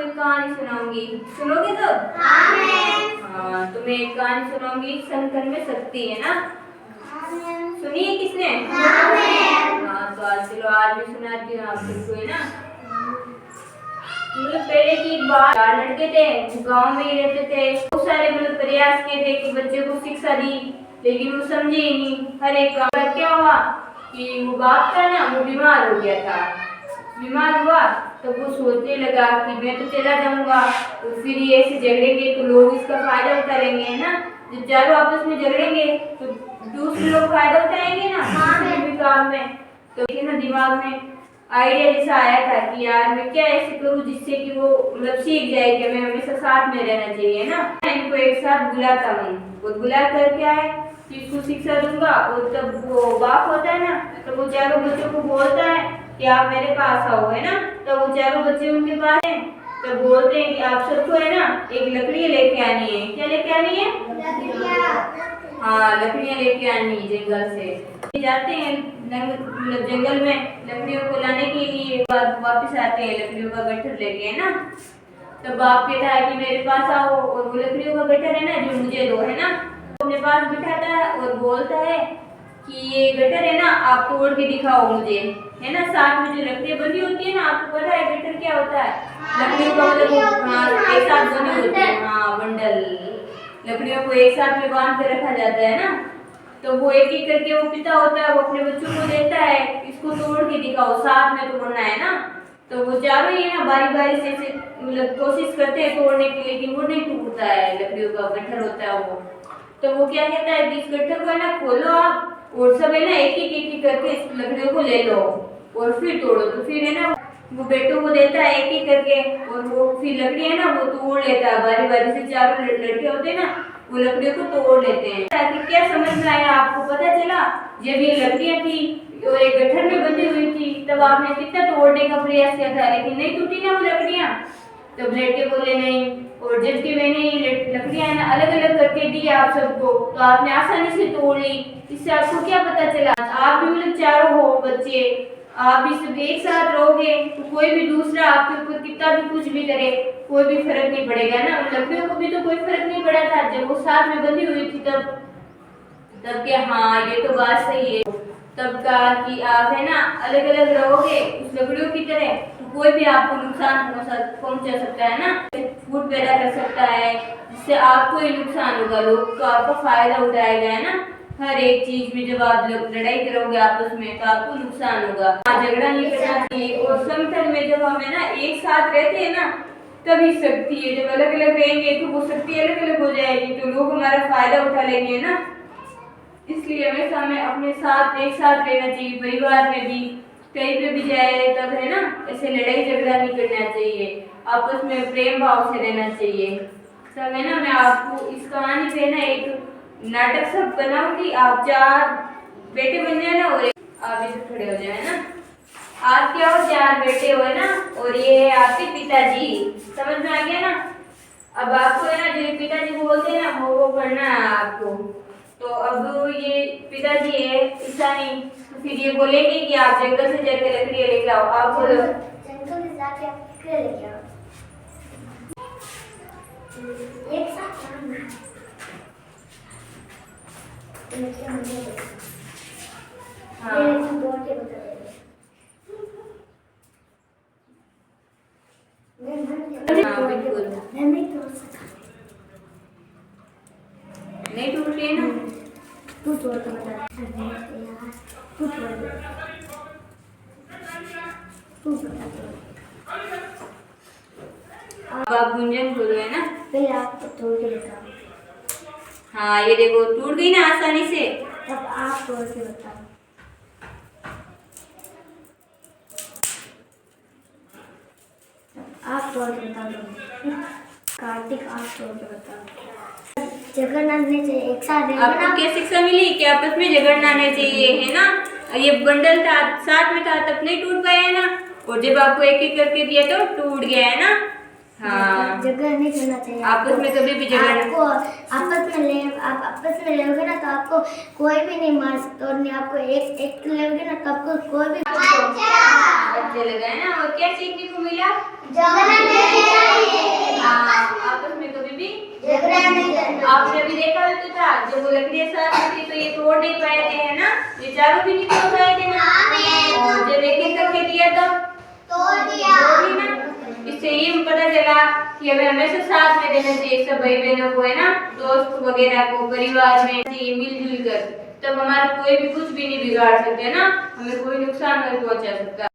एक कहानी सुनाऊंगी, सुनोगे तो? हाँ, तो मैं एक कहानी सुनाऊंगी, संकट में शक्ति, है ना? सुनिए किसने? हाँ, तो आज चलो आज भी सुनाती हूँ आप सबको, है ना? मतलब पहले की एक बात, चार लड़के थे, गांव में ही रहते थे। बहुत सारे मतलब प्रयास किए थे कि बच्चे को शिक्षा दी, लेकिन वो समझे ही नहीं। हर एक काम क्या हुआ कि वो बाप था ना, वो बीमार हो गया था। बीमार हुआ तो वो सोचने लगा कि मैं तो चला जाऊंगा, तो फिर ये ऐसे झगड़ेंगे तो लोग इसका फायदा उठाएंगे, है ना? जब चारों आपस में झगड़ेंगे तो दूसरे लोग फायदा उठाएंगे ना किसी काम में। तो ना दिमाग में आइडिया जैसा आया था कि यार मैं क्या ऐसे करूं जिससे कि वो मतलब सीख जाए कि हमें हमेशा साथ में रहना चाहिए ना। इनको एक साथ बुलाता हूँ और बुला कर क्या है कि इसको शिक्षा दूंगा। और तब वो बाप होता है ना, तो वो चारों बच्चों को बोलता है कि आप मेरे पास आओ, है ना? तो वो चारों बच्चे उनके पास हैं, तो बोलते हैं कि आप सबको है ना एक लकड़ी लेके आनी है। क्या लेके आनी है? हाँ, लकड़ियाँ लेके आनी है जंगल से। जाते हैं मतलब जंगल में लकड़ियों को लाने के लिए, वापस आते हैं लकड़ियों का गट्ठर लेके, है ना? तो बाप कहता है कि मेरे पास आओ, और वो लकड़ियों का गट्ठर है ना जो मुझे दो, है ना? अपने पास बिठाता है और बोलता है कि ये गट्ठर है ना आप तोड़ के दिखाओ मुझे, है ना? साथ में जो लकड़ियाँ बंधी होती है ना, आपको पता है गट्ठर क्या होता है? लकड़ियों का मतलब एक साथ बंधी होती है, हाँ बंडल। लकड़ियों को एक साथ में बांध के रखा जाता है ना। तो वो एक एक करके वो पिता होता है, वो अपने बच्चों को देता है, इसको तोड़ के दिखाओ, साथ में तोड़ना है ना। तो वो चारों ही ना बारी बारी से मतलब कोशिश करते हैं तोड़ने की, लेकिन वो नहीं टूटता है, लकड़ियों का गट्ठर होता है वो। तो वो क्या कहता है कि इस गट्ठर को है ना खोलो आप, और सब है ना एक एक करके इस लकड़ियों को ले लो और फिर तोड़ो। तो फिर है ना वो बेटों को देता है एक एक करके, और वो फिर लकड़ी है ना वो तोड़ लेता है बारी बारी से। चारों लड़के होते हैं ना वो लकड़ियों को तोड़ लेते हैं। ताकि क्या समझ में आया आपको? पता चला जब ये लकड़ियां थी और एक गट्ठर में बंधी हुई थी, तब आपने कितना तोड़ने का प्रयास किया था, लेकिन नहीं टूटी ना वो लकड़ियां। तब लड़के बोले नहीं, और जबकि मैंने ये लकड़ियां है ना अलग अलग करके दी आप सबको, तो आपने आसानी से तोड़ ली। इससे आपको क्या पता चला? आप भी मतलब चारों हो बच्चे, आप भी सब एक साथ रहोगे तो कोई भी दूसरा आपके ऊपर कितना भी कुछ भी करे कोई भी फर्क नहीं पड़ेगा ना। लकड़ियों को भी तो कोई फर्क नहीं पड़ा था जब वो साथ में बंधी हुई थी, तब क्या? हाँ, ये तो बात सही है। तब कहा कि आप है ना अलग अलग रहोगे उस लकड़ियों की तरह, तो कोई भी आपको नुकसान पहुंचा सकता है ना, फूट पैदा कर सकता है, जिससे आपको ही नुकसान होगा, लोग तो आपका फायदा उठाएगा, है ना? हर एक चीज में जब आप लड़ाई करोगे आपस में तो आपको नुकसान होगा। झगड़ा नहीं करना चाहिए। और समतल में जब हम है ना एक साथ रहते हैं ना, तभी शक्ति है। जब अलग अलग रहेंगे तो वो शक्ति अलग अलग हो जाएगी, तो लोग हमारा फायदा उठा लेंगे ना। इसलिए हमेशा हमें अपने साथ एक साथ रहना चाहिए, परिवार में भी, कहीं पे भी जाए तब है ना ऐसे लड़ाई झगड़ा नहीं करना चाहिए, आपस में प्रेम भाव से रहना चाहिए सब, है ना? मैं आपको इस कहानी पे ना एक नाटक सब बनाऊंगी। आप चार बेटे बन जाए ना, और आप इधर खड़े हो जाए ना। आप क्या हो? चार बेटे हो, है ना? और ये है आपके पिताजी। समझ में आ गया ना? अब आपको है ना जो पिताजी बोलते हैं ना वो करना है आपको। तो अब ये पिताजी है ईशानी, तो फिर ये बोलेंगे कि आप जंगल से जाके लकड़ियाँ लेके आओ। आप बोलो जंगल में जाके लकड़ियाँ लेके आओ। एक साथ हाँ, बिल्कुल नहीं टूट रही है ना। तू तोड़ के बता, तू तोड़ दे, तू बता। अब आप गुंजन बोलो, है ना? पहले आपको तोड़ के बताओ। हाँ, ये देखो टूट गई ना आसानी से। तब आप तोड़ के बताओ। आप तोड़ के बता दो। कार्तिक आप तोड़ के बताओ। झगड़ना नहीं चाहिए, एक साथ रहना। आपको क्या शिक्षा मिली कि आपस में झगड़ना नहीं चाहिए, है ना? ये बंडल था साथ में था तब नहीं टूट पाया है ना, और जब आपको एक एक करके दिया तो टूट गया है ना। हाँ, झगड़ा नहीं करना चाहिए आपस में कभी भी झगड़ना। आपको आप आपस में लोगे ना तो आपको कोई भी नहीं मार सकता, और नहीं आपको एक लोगे ना तो आपको कोई भी अच्छा लगा है ना। और क्या सीखने को मिला? हाँ, आपस में कभी भी झगड़ा नहीं करना। आपने अभी देखा तो था जब वो लकड़ियाँ साथ में थी तो ये तोड़ नहीं पाए थे, है ना? ये चारों भी नहीं तोड़ पाए थे ना। और जब एक एक करके दिया तब तोड़ दी ना। इससे ये पता चला कि हमें हमेशा साथ में रहना चाहिए सब भाई बहनों को, है ना, दोस्त वगैरह को, परिवार में मिलजुल कर। तब हमारा कोई भी कुछ भी नहीं बिगाड़ सकते, है ना, हमें कोई नुकसान नहीं पहुंचा सकता।